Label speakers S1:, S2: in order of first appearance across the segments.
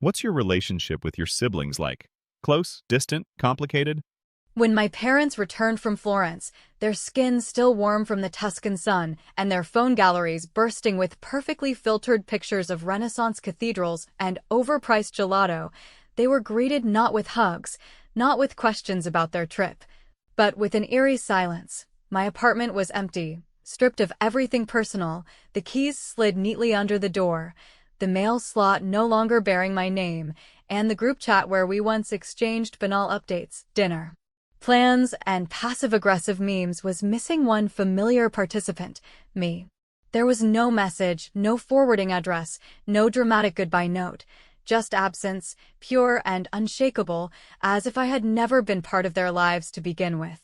S1: What's your relationship with your siblings like? Close, distant, complicated?
S2: When my parents returned from Florence, their skin still warm from the Tuscan sun and their phone galleries bursting with perfectly filtered pictures of Renaissance cathedrals and overpriced gelato, they were greeted not with hugs, not with questions about their trip, but with an eerie silence. My apartment was empty, stripped of everything personal, the keys slid neatly under the door, the mail slot no longer bearing my name, and the group chat where we once exchanged banal updates, dinner plans, and passive-aggressive memes was missing one familiar participant, me. There was no message, no forwarding address, no dramatic goodbye note, just absence, pure and unshakable, as if I had never been part of their lives to begin with.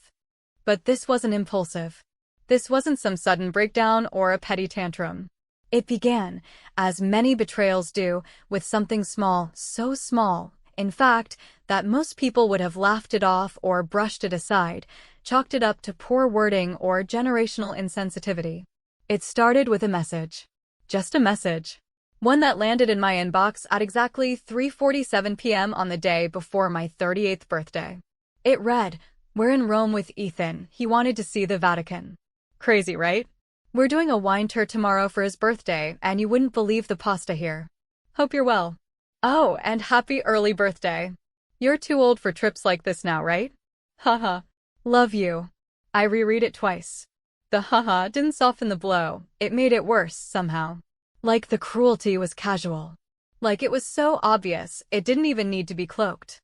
S2: But this wasn't impulsive. This wasn't some sudden breakdown or a petty tantrum. It began, as many betrayals do, with something small, so small, in fact, that most people would have laughed it off or brushed it aside, chalked it up to poor wording or generational insensitivity. It started with a message. Just a message. One that landed in my inbox at exactly 3:47 p.m. on the day before my 38th birthday. It read, "We're in Rome with Ethan. He wanted to see the Vatican." Crazy, right? We're doing a wine tour tomorrow for his birthday, and you wouldn't believe the pasta here. Hope you're well. Oh, and happy early birthday. You're too old for trips like this now, right? Haha. Love you. I reread it twice. The haha didn't soften the blow, it made it worse somehow. Like the cruelty was casual. Like it was so obvious, it didn't even need to be cloaked.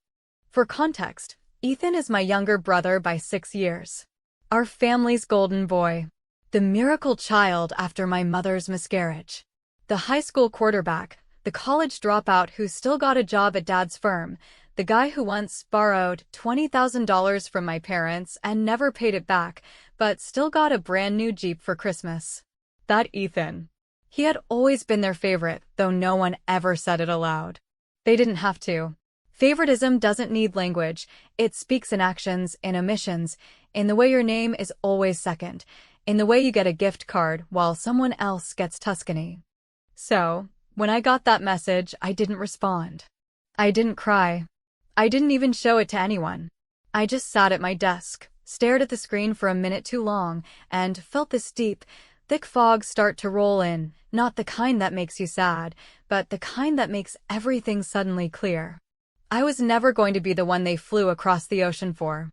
S2: For context, Ethan is my younger brother by 6 years. Our family's golden boy. The miracle child after my mother's miscarriage. The high school quarterback, the college dropout who still got a job at dad's firm, the guy who once borrowed $20,000 from my parents and never paid it back, but still got a brand new Jeep for Christmas. That Ethan. He had always been their favorite, though no one ever said it aloud. They didn't have to. Favoritism doesn't need language. It speaks in actions, in omissions, in the way your name is always second, in the way you get a gift card while someone else gets Tuscany. So, when I got that message, I didn't respond. I didn't cry. I didn't even show it to anyone. I just sat at my desk, stared at the screen for a minute too long, and felt this deep, thick fog start to roll in, not the kind that makes you sad, but the kind that makes everything suddenly clear. I was never going to be the one they flew across the ocean for.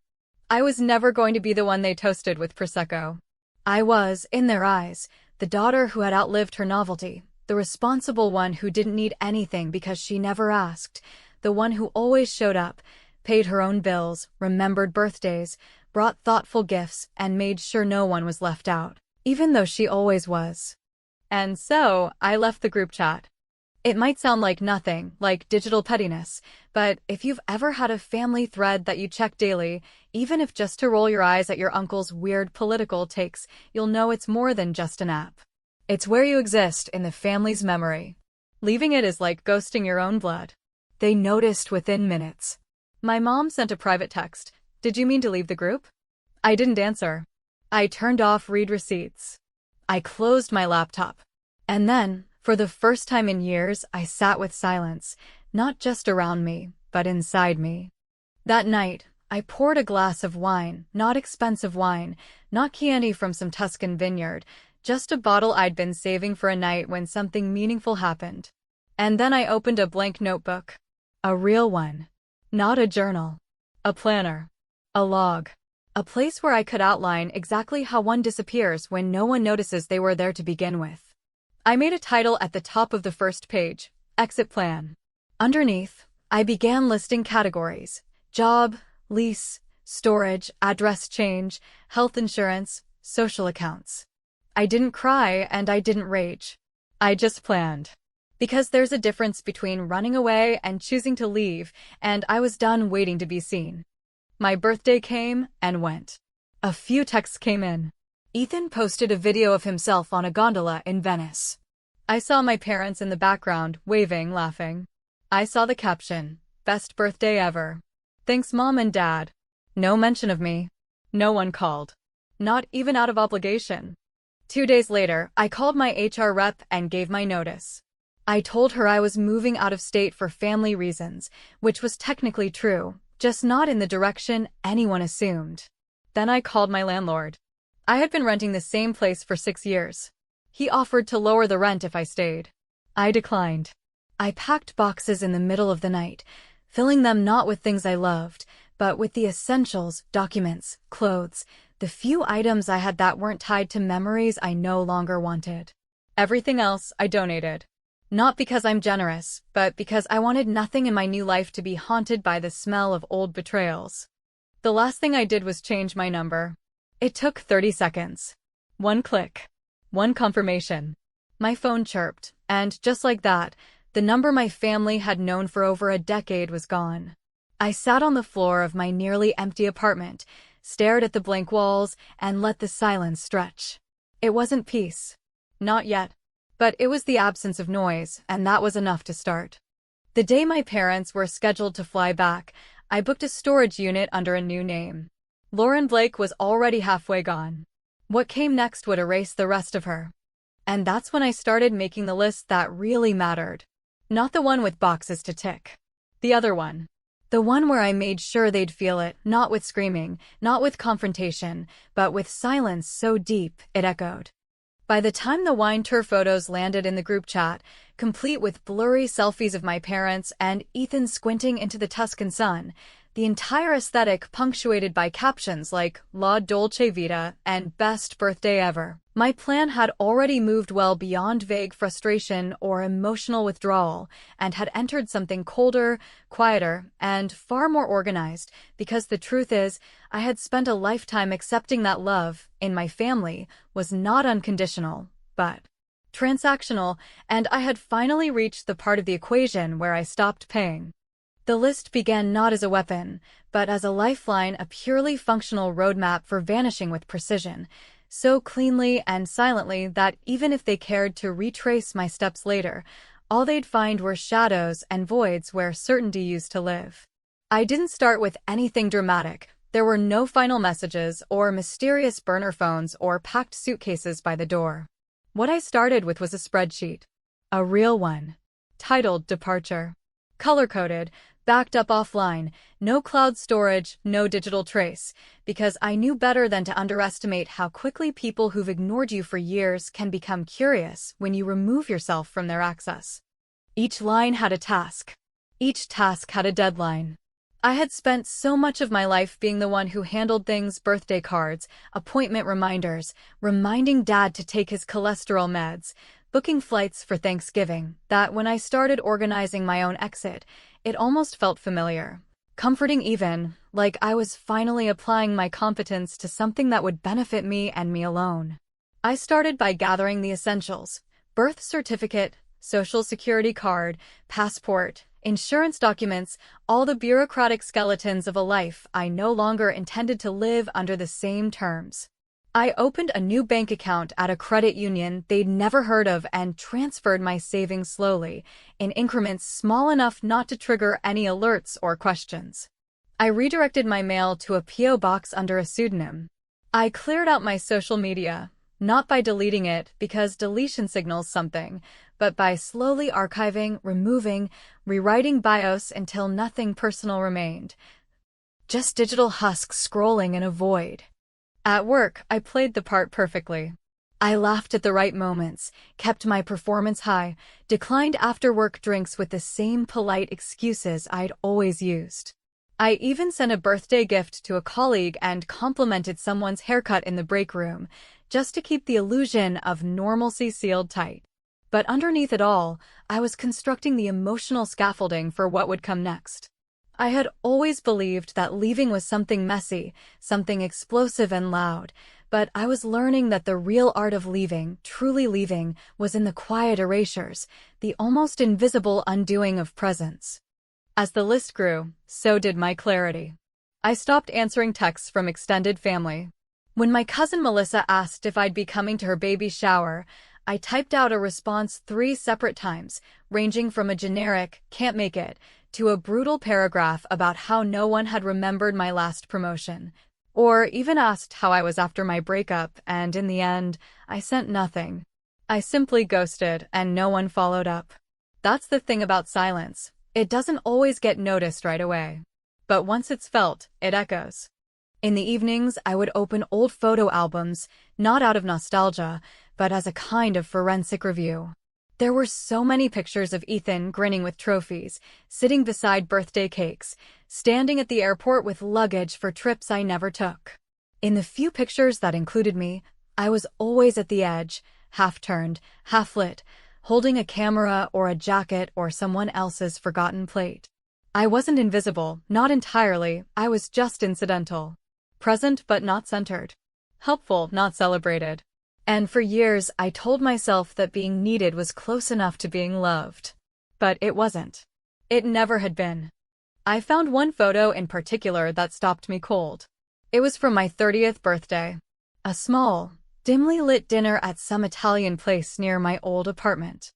S2: I was never going to be the one they toasted with Prosecco. I was, in their eyes, the daughter who had outlived her novelty, the responsible one who didn't need anything because she never asked, the one who always showed up, paid her own bills, remembered birthdays, brought thoughtful gifts, and made sure no one was left out, even though she always was. And so, I left the group chat. It might sound like nothing, like digital pettiness, but if you've ever had a family thread that you check daily, even if just to roll your eyes at your uncle's weird political takes, you'll know it's more than just an app. It's where you exist in the family's memory. Leaving it is like ghosting your own blood. They noticed within minutes. My mom sent a private text. "Did you mean to leave the group?" I didn't answer. I turned off read receipts. I closed my laptop. And then, for the first time in years, I sat with silence, not just around me, but inside me. That night, I poured a glass of wine, not expensive wine, not Chianti from some Tuscan vineyard, just a bottle I'd been saving for a night when something meaningful happened. And then I opened a blank notebook. A real one. Not a journal. A planner. A log. A place where I could outline exactly how one disappears when no one notices they were there to begin with. I made a title at the top of the first page, Exit Plan. Underneath, I began listing categories: job, lease, storage, address change, health insurance, social accounts. I didn't cry and I didn't rage. I just planned. Because there's a difference between running away and choosing to leave, and I was done waiting to be seen. My birthday came and went. A few texts came in. Ethan posted a video of himself on a gondola in Venice. I saw my parents in the background, waving, laughing. I saw the caption, "Best birthday ever. Thanks Mom and Dad." No mention of me. No one called. Not even out of obligation. 2 days later, I called my HR rep and gave my notice. I told her I was moving out of state for family reasons, which was technically true, just not in the direction anyone assumed. Then I called my landlord. I had been renting the same place for 6 years. He offered to lower the rent if I stayed. I declined. I packed boxes in the middle of the night, filling them not with things I loved, but with the essentials, documents, clothes, the few items I had that weren't tied to memories I no longer wanted. Everything else I donated. Not because I'm generous, but because I wanted nothing in my new life to be haunted by the smell of old betrayals. The last thing I did was change my number. It took 30 seconds. One click. One confirmation. My phone chirped, and just like that, the number my family had known for over a decade was gone. I sat on the floor of my nearly empty apartment, stared at the blank walls, and let the silence stretch. It wasn't peace. Not yet. But it was the absence of noise, and that was enough to start. The day my parents were scheduled to fly back, I booked a storage unit under a new name. Lauren Blake was already halfway gone. What came next would erase the rest of her. And that's when I started making the list that really mattered. Not the one with boxes to tick. The other one. The one where I made sure they'd feel it, not with screaming, not with confrontation, but with silence so deep it echoed. By the time the wine tour photos landed in the group chat, complete with blurry selfies of my parents and Ethan squinting into the Tuscan sun, the entire aesthetic punctuated by captions like La Dolce Vita and Best Birthday Ever. My plan had already moved well beyond vague frustration or emotional withdrawal and had entered something colder, quieter, and far more organized, because the truth is, I had spent a lifetime accepting that love, in my family, was not unconditional, but transactional, and I had finally reached the part of the equation where I stopped paying. The list began not as a weapon, but as a lifeline, a purely functional roadmap for vanishing with precision, so cleanly and silently that even if they cared to retrace my steps later, all they'd find were shadows and voids where certainty used to live. I didn't start with anything dramatic. There were no final messages or mysterious burner phones or packed suitcases by the door. What I started with was a spreadsheet. A real one. Titled Departure. Color-coded, backed up offline, no cloud storage, no digital trace, because I knew better than to underestimate how quickly people who've ignored you for years can become curious when you remove yourself from their access. Each line had a task. Each task had a deadline. I had spent so much of my life being the one who handled things, birthday cards, appointment reminders, reminding Dad to take his cholesterol meds, booking flights for Thanksgiving, that when I started organizing my own exit, it almost felt familiar. Comforting even, like I was finally applying my competence to something that would benefit me and me alone. I started by gathering the essentials: birth certificate, social security card, passport, insurance documents, all the bureaucratic skeletons of a life I no longer intended to live under the same terms. I opened a new bank account at a credit union they'd never heard of and transferred my savings slowly, in increments small enough not to trigger any alerts or questions. I redirected my mail to a P.O. box under a pseudonym. I cleared out my social media, not by deleting it because deletion signals something, but by slowly archiving, removing, rewriting bios until nothing personal remained. Just digital husks scrolling in a void. At work, I played the part perfectly. I laughed at the right moments, kept my performance high, declined after-work drinks with the same polite excuses I'd always used. I even sent a birthday gift to a colleague and complimented someone's haircut in the break room, just to keep the illusion of normalcy sealed tight. But underneath it all, I was constructing the emotional scaffolding for what would come next. I had always believed that leaving was something messy, something explosive and loud, but I was learning that the real art of leaving, truly leaving, was in the quiet erasures, the almost invisible undoing of presence. As the list grew, so did my clarity. I stopped answering texts from extended family. When my cousin Melissa asked if I'd be coming to her baby shower, I typed out a response 3 separate times, ranging from a generic, "can't make it," to a brutal paragraph about how no one had remembered my last promotion, or even asked how I was after my breakup, and in the end, I sent nothing. I simply ghosted, and no one followed up. That's the thing about silence. It doesn't always get noticed right away. But once it's felt, it echoes. In the evenings, I would open old photo albums, not out of nostalgia, but as a kind of forensic review. There were so many pictures of Ethan grinning with trophies, sitting beside birthday cakes, standing at the airport with luggage for trips I never took. In the few pictures that included me, I was always at the edge, half-turned, half-lit, holding a camera or a jacket or someone else's forgotten plate. I wasn't invisible, not entirely, I was just incidental. Present but not centered. Helpful, not celebrated. And for years, I told myself that being needed was close enough to being loved. But it wasn't. It never had been. I found one photo in particular that stopped me cold. It was from my 30th birthday. A small, dimly lit dinner at some Italian place near my old apartment.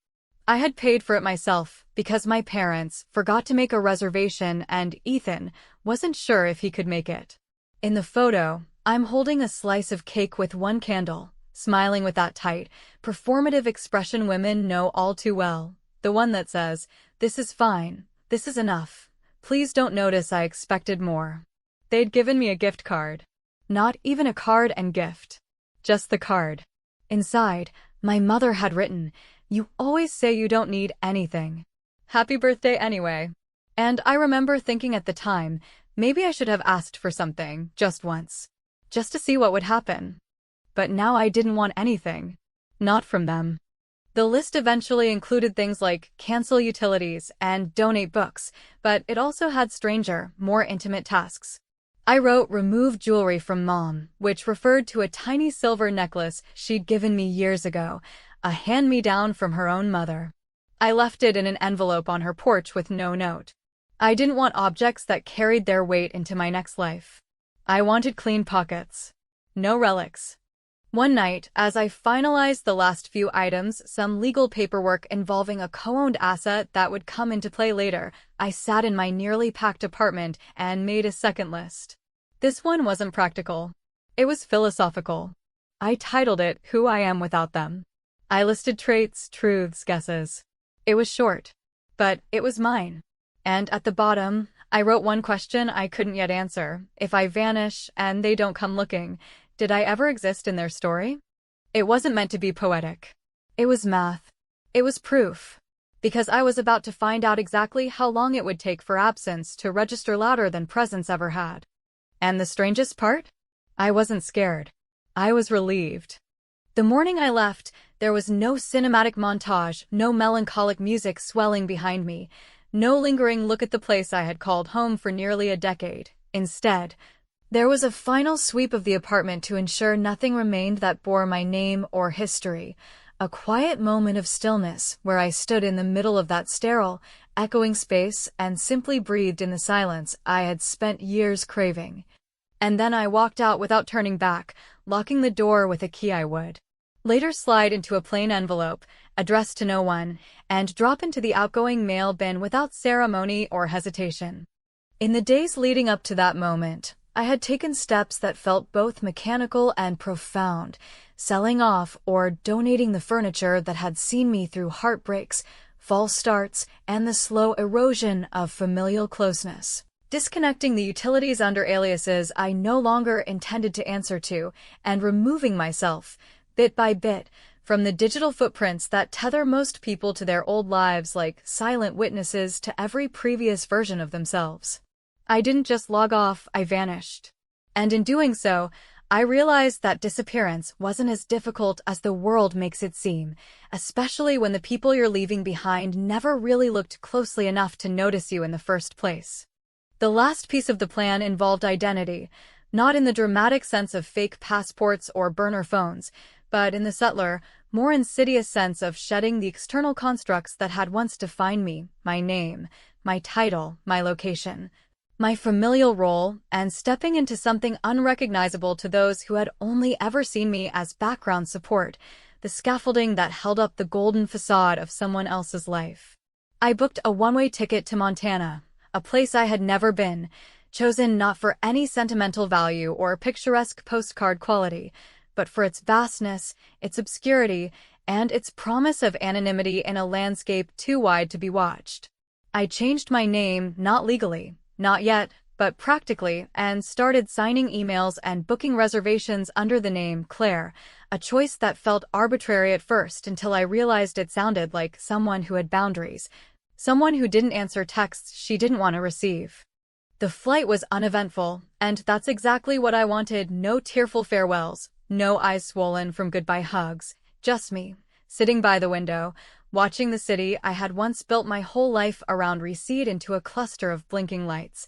S2: I had paid for it myself because my parents forgot to make a reservation and Ethan wasn't sure if he could make it. In the photo, I'm holding a slice of cake with one candle, smiling with that tight, performative expression women know all too well. The one that says, "This is fine, this is enough. Please don't notice I expected more." They'd given me a gift card. Not even a card and gift. Just the card. Inside, my mother had written, "You always say you don't need anything. Happy birthday anyway." And I remember thinking at the time, maybe I should have asked for something, just once. Just to see what would happen. But now I didn't want anything. Not from them. The list eventually included things like cancel utilities and donate books, but it also had stranger, more intimate tasks. I wrote remove jewelry from mom, which referred to a tiny silver necklace she'd given me years ago, a hand-me-down from her own mother. I left it in an envelope on her porch with no note. I didn't want objects that carried their weight into my next life. I wanted clean pockets. No relics. One night, as I finalized the last few items, some legal paperwork involving a co-owned asset that would come into play later, I sat in my nearly packed apartment and made a second list. This one wasn't practical. It was philosophical. I titled it Who I Am Without Them. I listed traits, truths, guesses. It was short, but it was mine. And at the bottom, I wrote one question I couldn't yet answer. If I vanish and they don't come looking, did I ever exist in their story? It wasn't meant to be poetic. It was math. It was proof. Because I was about to find out exactly how long it would take for absence to register louder than presence ever had. And the strangest part? I wasn't scared. I was relieved. The morning I left, there was no cinematic montage, no melancholic music swelling behind me, no lingering look at the place I had called home for nearly a decade. Instead, there was a final sweep of the apartment to ensure nothing remained that bore my name or history, a quiet moment of stillness where I stood in the middle of that sterile, echoing space and simply breathed in the silence I had spent years craving. And then I walked out without turning back, locking the door with a key I would later slide into a plain envelope, addressed to no one, and drop into the outgoing mail bin without ceremony or hesitation. In the days leading up to that moment, I had taken steps that felt both mechanical and profound, selling off or donating the furniture that had seen me through heartbreaks, false starts, and the slow erosion of familial closeness. Disconnecting the utilities under aliases I no longer intended to answer to, and removing myself, bit by bit, from the digital footprints that tether most people to their old lives like silent witnesses to every previous version of themselves. I didn't just log off, I vanished. And in doing so, I realized that disappearance wasn't as difficult as the world makes it seem, especially when the people you're leaving behind never really looked closely enough to notice you in the first place. The last piece of the plan involved identity, not in the dramatic sense of fake passports or burner phones, but in the subtler, more insidious sense of shedding the external constructs that had once defined me, my name, my title, my location, my familial role, and stepping into something unrecognizable to those who had only ever seen me as background support, the scaffolding that held up the golden facade of someone else's life. I booked a one-way ticket to Montana, a place I had never been, chosen not for any sentimental value or picturesque postcard quality, but for its vastness, its obscurity, and its promise of anonymity in a landscape too wide to be watched. I changed my name, not legally, not yet, but practically, and started signing emails and booking reservations under the name Claire, a choice that felt arbitrary at first until I realized it sounded like someone who had boundaries, someone who didn't answer texts she didn't want to receive. The flight was uneventful, and that's exactly what I wanted. No tearful farewells, no eyes swollen from goodbye hugs, just me, sitting by the window, watching the city I had once built my whole life around recede into a cluster of blinking lights,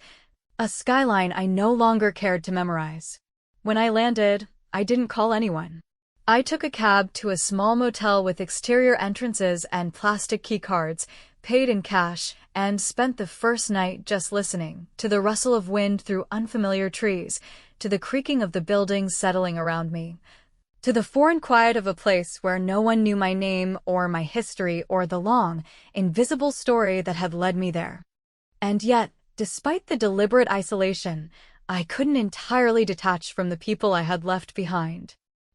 S2: a skyline I no longer cared to memorize. When I landed, I didn't call anyone. I took a cab to a small motel with exterior entrances and plastic key cards, paid in cash, and spent the first night just listening to the rustle of wind through unfamiliar trees, to the creaking of the buildings settling around me, to the foreign quiet of a place where no one knew my name or my history or the long, invisible story that had led me there. And yet, despite the deliberate isolation, I couldn't entirely detach from the people I had left behind.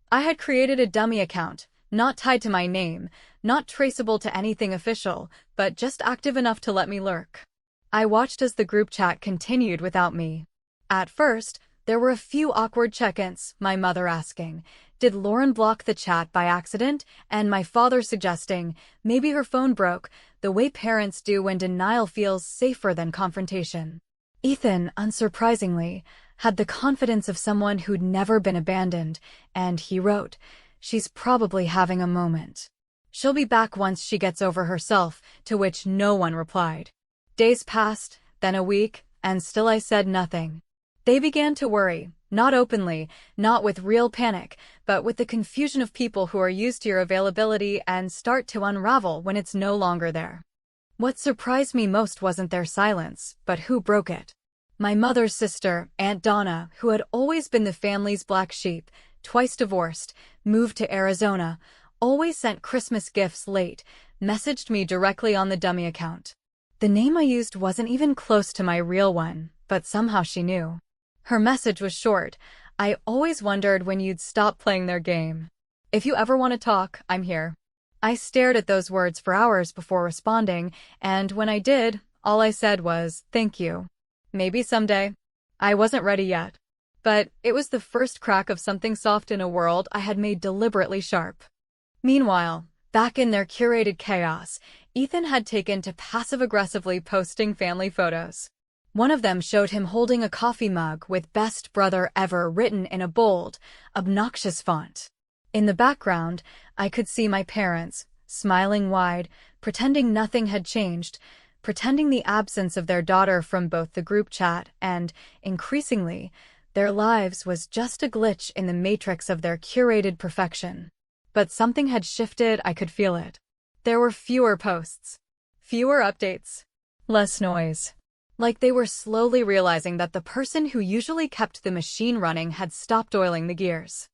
S2: I had created a dummy account, not tied to my name, not traceable to anything official, but just active enough to let me lurk. I watched as the group chat continued without me. At first, there were a few awkward check-ins, my mother asking, "Did Lauren block the chat by accident?" and my father suggesting, "Maybe her phone broke," the way parents do when denial feels safer than confrontation. Ethan, unsurprisingly, had the confidence of someone who'd never been abandoned, and he wrote, "She's probably having a moment. She'll be back once she gets over herself," to which no one replied. Days passed, then a week, and still I said nothing. They began to worry, not openly, not with real panic, but with the confusion of people who are used to your availability and start to unravel when it's no longer there. What surprised me most wasn't their silence, but who broke it. My mother's sister, Aunt Donna, who had always been the family's black sheep, twice divorced, moved to Arizona, always sent Christmas gifts late, messaged me directly on the dummy account. The name I used wasn't even close to my real one, but somehow she knew. Her message was short, "I always wondered when you'd stop playing their game. If you ever want to talk, I'm here." I stared at those words for hours before responding, and when I did, all I said was, "Thank you. Maybe someday." I wasn't ready yet. But it was the first crack of something soft in a world I had made deliberately sharp. Meanwhile, back in their curated chaos, Ethan had taken to passive-aggressively posting family photos. One of them showed him holding a coffee mug with "Best Brother Ever" written in a bold, obnoxious font. In the background, I could see my parents, smiling wide, pretending nothing had changed, pretending the absence of their daughter from both the group chat and, increasingly, their lives was just a glitch in the matrix of their curated perfection. But something had shifted, I could feel it. There were fewer posts, fewer updates, less noise. Like they were slowly realizing that the person who usually kept the machine running had stopped oiling the gears.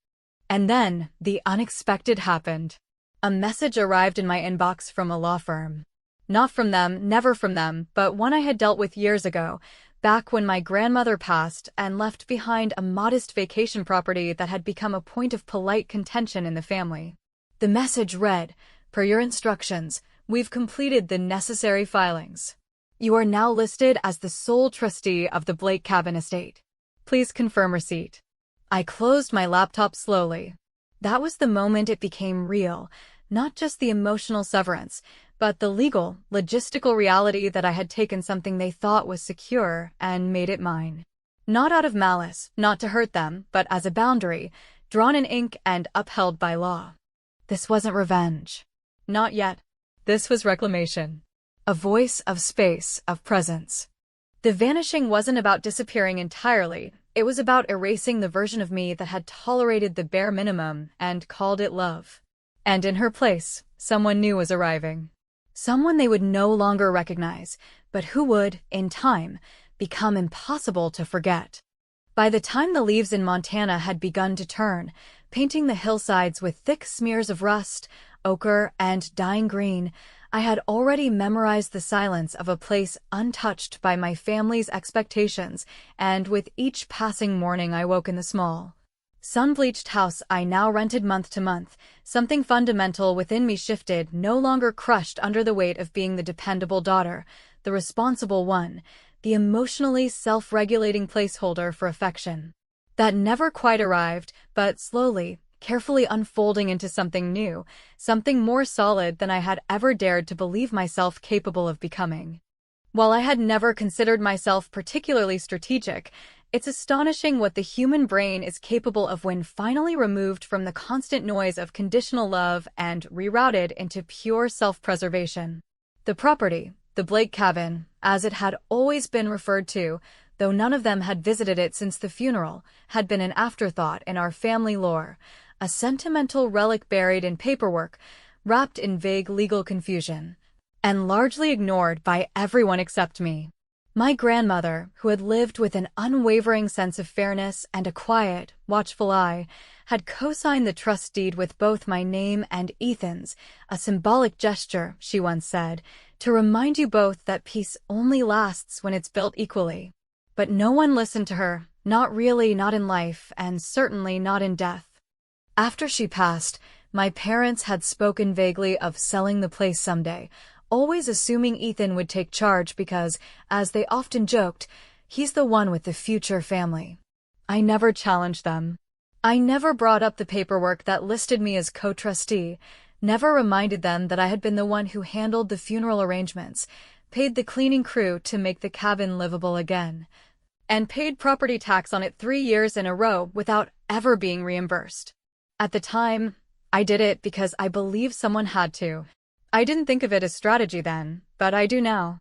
S2: And then, the unexpected happened. A message arrived in my inbox from a law firm. Not from them, never from them, but one I had dealt with years ago, back when my grandmother passed and left behind a modest vacation property that had become a point of polite contention in the family. The message read, "Per your instructions, we've completed the necessary filings. You are now listed as the sole trustee of the Blake Cabin estate. Please confirm receipt." I closed my laptop slowly. That was the moment it became real, not just the emotional severance, but the legal, logistical reality that I had taken something they thought was secure and made it mine. Not out of malice, not to hurt them, but as a boundary, drawn in ink and upheld by law. This wasn't revenge. Not yet. This was reclamation. A voice of space, of presence. The vanishing wasn't about disappearing entirely. It was about erasing the version of me that had tolerated the bare minimum and called it love. And in her place, someone new was arriving. Someone they would no longer recognize, but who would, in time, become impossible to forget. By the time the leaves in Montana had begun to turn, painting the hillsides with thick smears of rust, ochre, and dying green, I had already memorized the silence of a place untouched by my family's expectations, and with each passing morning I woke in the small, Sun-bleached house I now rented month to month. Something fundamental within me shifted, no longer crushed under the weight of being the dependable daughter, the responsible one, the emotionally self-regulating placeholder for affection. That never quite arrived, but slowly, carefully unfolding into something new, something more solid than I had ever dared to believe myself capable of becoming. While I had never considered myself particularly strategic, it's astonishing what the human brain is capable of when finally removed from the constant noise of conditional love and rerouted into pure self-preservation. The property, the Blake cabin, as it had always been referred to, though none of them had visited it since the funeral, had been an afterthought in our family lore, a sentimental relic buried in paperwork, wrapped in vague legal confusion, and largely ignored by everyone except me. My grandmother, who had lived with an unwavering sense of fairness and a quiet, watchful eye, had co-signed the trust deed with both my name and Ethan's, a symbolic gesture, she once said, to remind you both that peace only lasts when it's built equally. But no one listened to her, not really, not in life, and certainly not in death. After she passed, my parents had spoken vaguely of selling the place someday, always assuming Ethan would take charge because, as they often joked, he's the one with the future family. I never challenged them. I never brought up the paperwork that listed me as co-trustee, never reminded them that I had been the one who handled the funeral arrangements, paid the cleaning crew to make the cabin livable again, and paid property tax on it 3 years in a row without ever being reimbursed. At the time, I did it because I believed someone had to. I didn't think of it as strategy then, but I do now.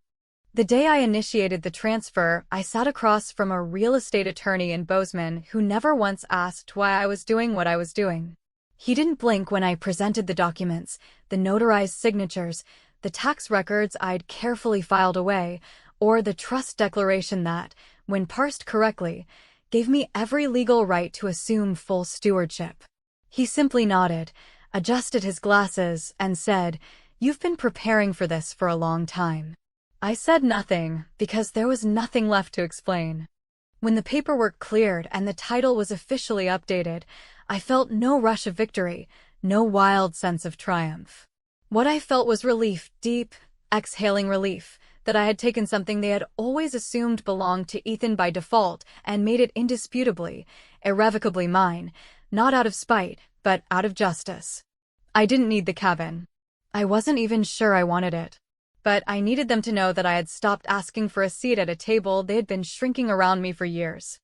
S2: The day I initiated the transfer, I sat across from a real estate attorney in Bozeman who never once asked why I was doing what I was doing. He didn't blink when I presented the documents, the notarized signatures, the tax records I'd carefully filed away, or the trust declaration that, when parsed correctly, gave me every legal right to assume full stewardship. He simply nodded, adjusted his glasses, and said, "You've been preparing for this for a long time." I said nothing, because there was nothing left to explain. When the paperwork cleared and the title was officially updated, I felt no rush of victory, no wild sense of triumph. What I felt was relief, deep, exhaling relief, that I had taken something they had always assumed belonged to Ethan by default and made it indisputably, irrevocably mine, not out of spite, but out of justice. I didn't need the cabin. I wasn't even sure I wanted it. But I needed them to know that I had stopped asking for a seat at a table they had been shrinking around me for years.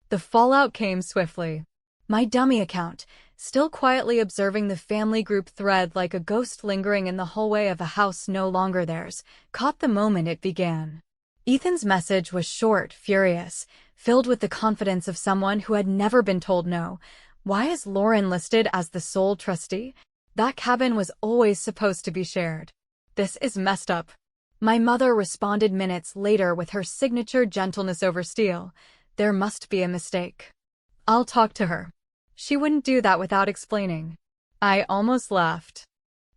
S2: The fallout came swiftly. My dummy account, still quietly observing the family group thread like a ghost lingering in the hallway of a house no longer theirs, caught the moment it began. Ethan's message was short, furious, filled with the confidence of someone who had never been told no. Why is Lauren listed as the sole trustee? That cabin was always supposed to be shared. This is messed up. My mother responded minutes later with her signature gentleness over steel. There must be a mistake. I'll talk to her. She wouldn't do that without explaining. I almost laughed.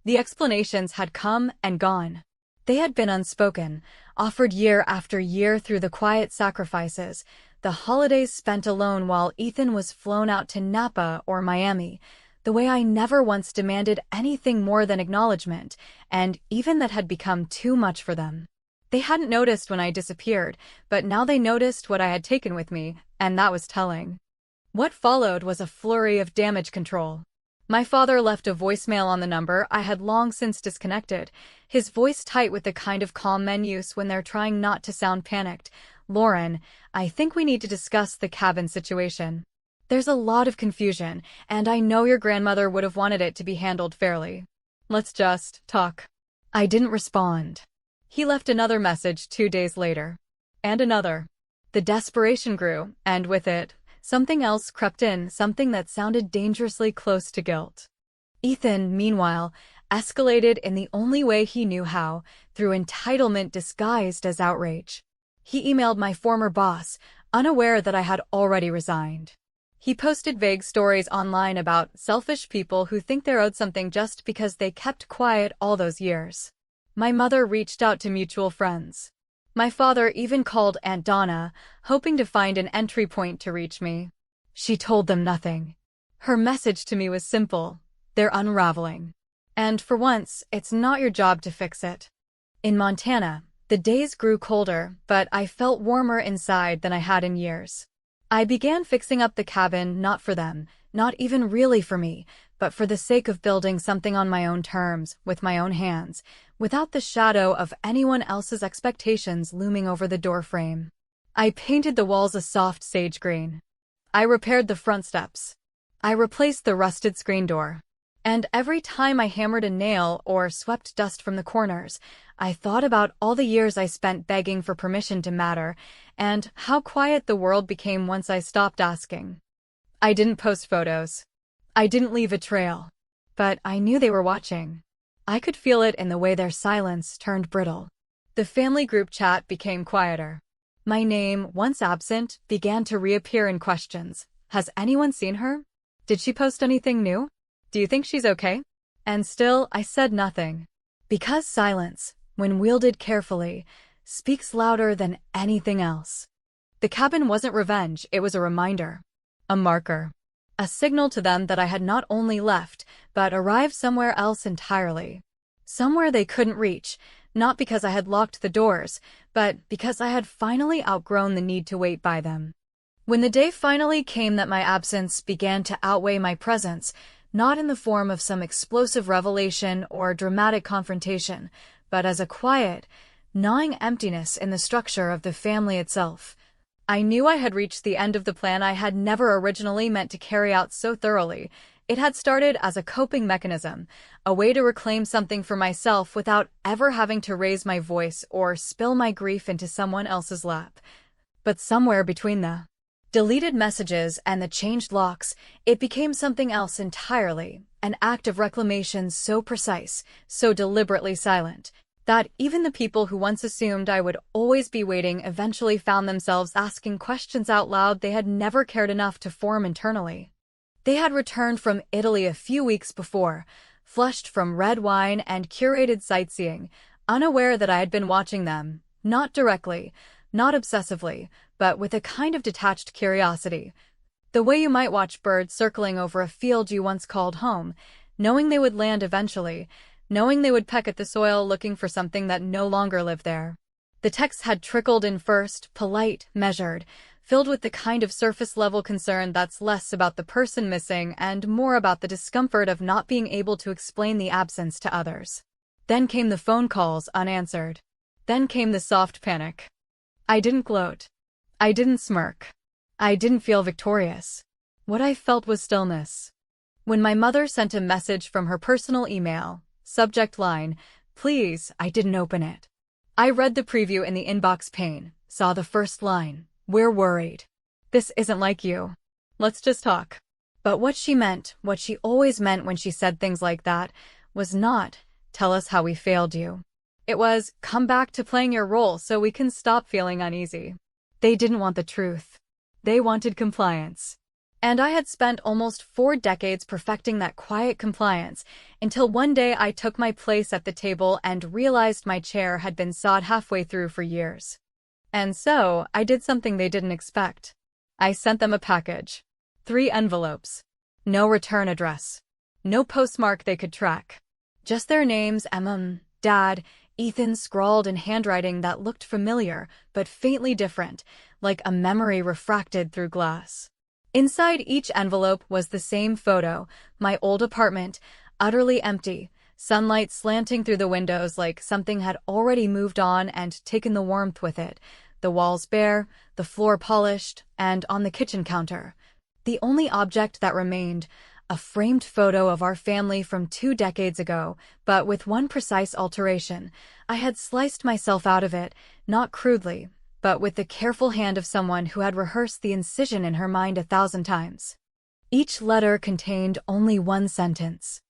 S2: The explanations had come and gone. They had been unspoken, offered year after year through the quiet sacrifices, the holidays spent alone while Ethan was flown out to Napa or Miami, the way I never once demanded anything more than acknowledgement, and even that had become too much for them. They hadn't noticed when I disappeared, but now they noticed what I had taken with me, and that was telling. What followed was a flurry of damage control. My father left a voicemail on the number I had long since disconnected, his voice tight with the kind of calm men use when they're trying not to sound panicked. "Lauren, I think we need to discuss the cabin situation. There's a lot of confusion, and I know your grandmother would have wanted it to be handled fairly. Let's just talk." I didn't respond. He left another message 2 days later. And another. The desperation grew, and with it, something else crept in, something that sounded dangerously close to guilt. Ethan, meanwhile, escalated in the only way he knew how, through entitlement disguised as outrage. He emailed my former boss, unaware that I had already resigned. He posted vague stories online about selfish people who think they're owed something just because they kept quiet all those years. My mother reached out to mutual friends. My father even called Aunt Donna, hoping to find an entry point to reach me. She told them nothing. Her message to me was simple: they're unraveling. And for once, it's not your job to fix it. In Montana, the days grew colder, but I felt warmer inside than I had in years. I began fixing up the cabin not for them, not even really for me, but for the sake of building something on my own terms, with my own hands, without the shadow of anyone else's expectations looming over the doorframe. I painted the walls a soft sage green. I repaired the front steps. I replaced the rusted screen door. And every time I hammered a nail or swept dust from the corners, I thought about all the years I spent begging for permission to matter, and how quiet the world became once I stopped asking. I didn't post photos. I didn't leave a trail. But I knew they were watching. I could feel it in the way their silence turned brittle. The family group chat became quieter. My name, once absent, began to reappear in questions. Has anyone seen her? Did she post anything new? Do you think she's okay? And still, I said nothing. Because silence, when wielded carefully, speaks louder than anything else. The cabin wasn't revenge, it was a reminder. A marker. A signal to them that I had not only left, but arrived somewhere else entirely. Somewhere they couldn't reach, not because I had locked the doors, but because I had finally outgrown the need to wait by them. When the day finally came that my absence began to outweigh my presence, not in the form of some explosive revelation or dramatic confrontation, but as a quiet, gnawing emptiness in the structure of the family itself, I knew I had reached the end of the plan I had never originally meant to carry out so thoroughly. It had started as a coping mechanism, a way to reclaim something for myself without ever having to raise my voice or spill my grief into someone else's lap. But somewhere between the deleted messages and the changed locks, it became something else entirely, an act of reclamation so precise, so deliberately silent, that even the people who once assumed I would always be waiting eventually found themselves asking questions out loud they had never cared enough to form internally. They had returned from Italy a few weeks before, flushed from red wine and curated sightseeing, unaware that I had been watching them, not directly, not obsessively, but with a kind of detached curiosity. The way you might watch birds circling over a field you once called home, knowing they would land eventually, knowing they would peck at the soil looking for something that no longer lived there. The texts had trickled in first, polite, measured, filled with the kind of surface-level concern that's less about the person missing and more about the discomfort of not being able to explain the absence to others. Then came the phone calls unanswered. Then came the soft panic. I didn't gloat. I didn't smirk. I didn't feel victorious. What I felt was stillness. When my mother sent a message from her personal email, subject line, "Please," I didn't open it. I read the preview in the inbox pane, saw the first line, "We're worried. This isn't like you. Let's just talk." But what she meant, what she always meant when she said things like that, was not, "Tell us how we failed you." It was, "Come back to playing your role so we can stop feeling uneasy." They didn't want the truth. They wanted compliance. And I had spent almost 4 decades perfecting that quiet compliance, until one day I took my place at the table and realized my chair had been sawed halfway through for years. And so, I did something they didn't expect. I sent them a package. 3 envelopes. No return address. No postmark they could track. Just their names, Emma, Dad, Ethan, scrawled in handwriting that looked familiar, but faintly different, like a memory refracted through glass. Inside each envelope was the same photo, my old apartment, utterly empty, sunlight slanting through the windows like something had already moved on and taken the warmth with it, the walls bare, the floor polished, and on the kitchen counter, the only object that remained, a framed photo of our family from 2 decades ago, but with one precise alteration. I had sliced myself out of it, not crudely, but with the careful hand of someone who had rehearsed the incision in her mind 1,000 times. Each letter contained only one sentence.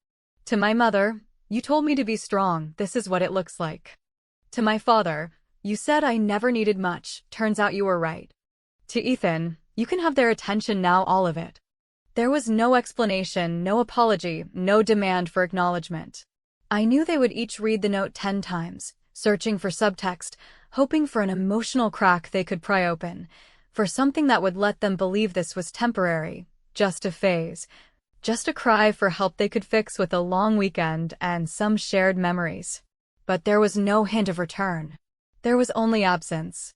S2: To my mother, "You told me to be strong, this is what it looks like." To my father, "You said I never needed much, turns out you were right." To Ethan, "You can have their attention now, all of it." There was no explanation, no apology, no demand for acknowledgement. I knew they would each read the note 10 times, searching for subtext, hoping for an emotional crack they could pry open, for something that would let them believe this was temporary, just a phase, Just a cry for help they could fix with a long weekend and some shared memories. But there was no hint of return. There was only absence.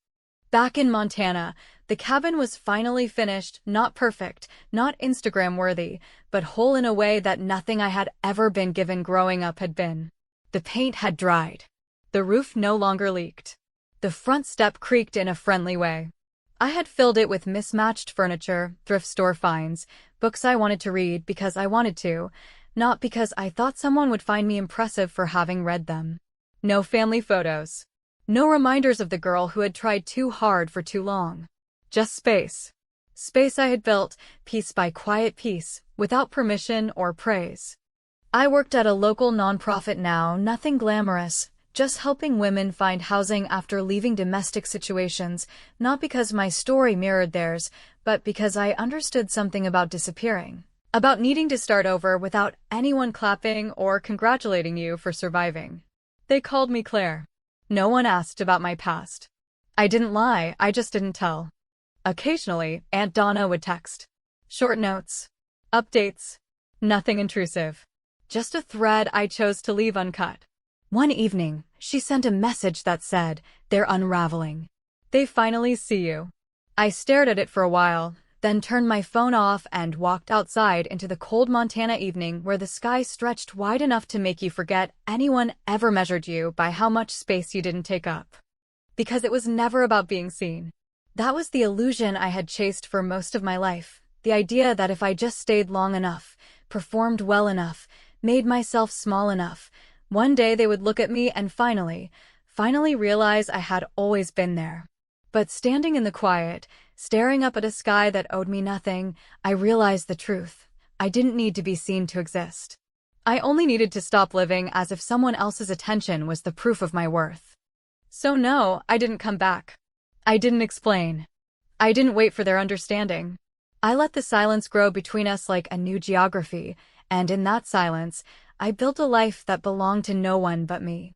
S2: Back in Montana, the cabin was finally finished, not perfect, not Instagram-worthy, but whole in a way that nothing I had ever been given growing up had been. The paint had dried. The roof no longer leaked. The front step creaked in a friendly way. I had filled it with mismatched furniture, thrift store finds, books I wanted to read because I wanted to, not because I thought someone would find me impressive for having read them. No family photos. No reminders of the girl who had tried too hard for too long. Just space. Space I had built, piece by quiet piece, without permission or praise. I worked at a local nonprofit now, nothing glamorous, just helping women find housing after leaving domestic situations, not because my story mirrored theirs, but because I understood something about disappearing. About needing to start over without anyone clapping or congratulating you for surviving. They called me Claire. No one asked about my past. I didn't lie, I just didn't tell. Occasionally, Aunt Donna would text. Short notes. Updates. Nothing intrusive. Just a thread I chose to leave uncut. One evening, she sent a message that said, "They're unraveling. They finally see you." I stared at it for a while, then turned my phone off and walked outside into the cold Montana evening where the sky stretched wide enough to make you forget anyone ever measured you by how much space you didn't take up. Because it was never about being seen. That was the illusion I had chased for most of my life, the idea that if I just stayed long enough, performed well enough, made myself small enough, one day they would look at me and finally realize I had always been there. But standing in the quiet, staring up at a sky that owed me nothing, I realized the truth. I didn't need to be seen to exist. I only needed to stop living as if someone else's attention was the proof of my worth. So no, I didn't come back. I didn't explain. I didn't wait for their understanding. I let the silence grow between us like a new geography, and in that silence, I built a life that belonged to no one but me.